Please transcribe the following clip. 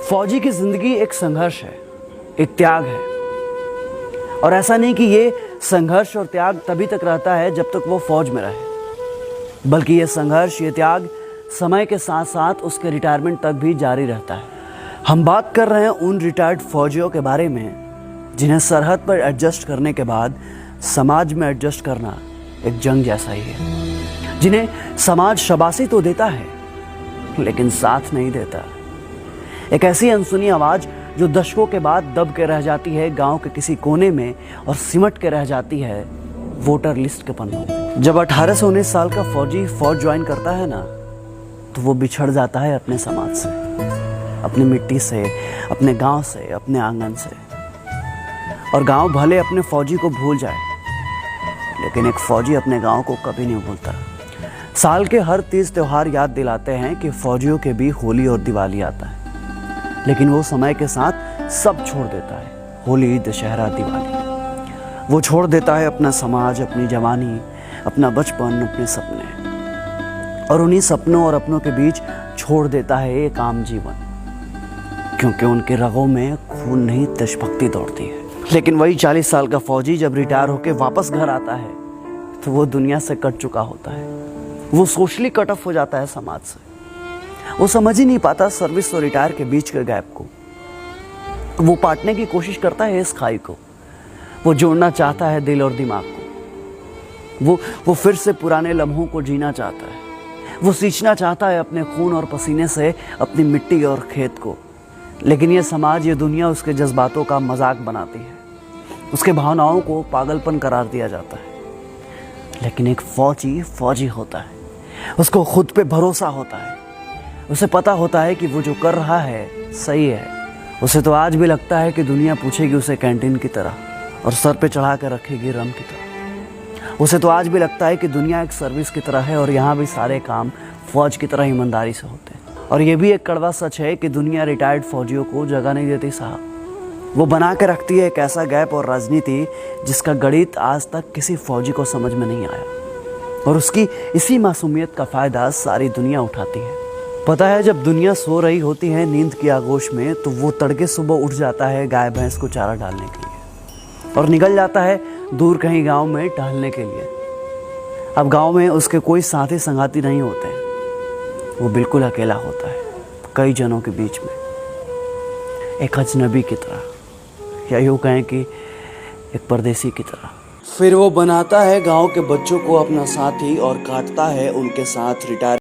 फौजी की जिंदगी एक संघर्ष है, एक त्याग है। और ऐसा नहीं कि ये संघर्ष और त्याग तभी तक रहता है जब तक वो फौज में रहे, बल्कि ये संघर्ष, ये त्याग समय के साथ साथ उसके रिटायरमेंट तक भी जारी रहता है। हम बात कर रहे हैं उन रिटायर्ड फौजियों के बारे में जिन्हें सरहद पर एडजस्ट करने के बाद समाज में एडजस्ट करना एक जंग जैसा ही है, जिन्हें समाज शाबाशी तो देता है लेकिन साथ नहीं देता। एक ऐसी अनसुनी आवाज जो दशकों के बाद दब के रह जाती है गांव के किसी कोने में और सिमट के रह जाती है वोटर लिस्ट के पन्नों में। जब 18 से 19 साल का फौजी फौज ज्वाइन करता है ना, तो वो बिछड़ जाता है अपने समाज से, अपनी मिट्टी से, अपने गांव से, अपने आंगन से। और गांव भले अपने फौजी को भूल जाए, लेकिन एक फौजी अपने गांव को कभी नहीं भूलता। साल के हर 30 त्योहार याद दिलाते हैं कि फौजियों के भी होली और दिवाली आता है, लेकिन वो समय के साथ सब छोड़ देता है। होली, दशहरा, दिवाली, वो छोड़ देता है अपना समाज, अपनी जवानी, अपना बचपन, अपने सपने, और उन्हीं सपनों और अपनों के बीच छोड़ देता है एक आम जीवन, क्योंकि उनके रगों में खून नहीं देशभक्ति दौड़ती है। लेकिन वही 40 साल का फौजी जब रिटायर होकर वापस घर आता है तो वो दुनिया से कट चुका होता है। वो सोशली कट ऑफ हो जाता है समाज से। वो समझ ही नहीं पाता सर्विस और रिटायर के बीच के गैप को। वो पाटने की कोशिश करता है इस खाई को। वो जोड़ना चाहता है दिल और दिमाग को। वो फिर से पुराने लम्हों को जीना चाहता है। वो सींचना चाहता है अपने खून और पसीने से अपनी मिट्टी और खेत को। लेकिन ये समाज, ये दुनिया उसके जज्बातों का मजाक बनाती है। उसके भावनाओं को पागलपन करार दिया जाता है। लेकिन एक फौजी फौजी होता है। उसको खुद पे भरोसा होता है। उसे पता होता है कि वो जो कर रहा है सही है। उसे तो आज भी लगता है कि दुनिया पूछेगी उसे कैंटीन की तरह और सर पे चढ़ा कर रखेगी रम की तरह। उसे तो आज भी लगता है कि दुनिया एक सर्विस की तरह है और यहाँ भी सारे काम फौज की तरह ईमानदारी से होते हैं। और ये भी एक कड़वा सच है कि दुनिया रिटायर्ड फौजियों को जगह नहीं देती साहब। वो बना के रखती है एक ऐसा गैप और राजनीति जिसका गणित आज तक किसी फौजी को समझ में नहीं आया, और उसकी इसी मासूमियत का फ़ायदा सारी दुनिया उठाती है। पता है, जब दुनिया सो रही होती है नींद की आगोश में, तो वो तड़के सुबह उठ जाता है गाय भैंस को चारा डालने के लिए और निकल जाता है दूर कहीं गांव में टहलने के लिए। अब गांव में उसके कोई साथी संगाती नहीं होते हैं। वो बिल्कुल अकेला होता है कई जनों के बीच में, एक अजनबी की तरह, या यूँ कहें कि एक परदेसी की तरह। फिर वो बनाता है गांव के बच्चों को अपना साथी और काटता है उनके साथ रिटायर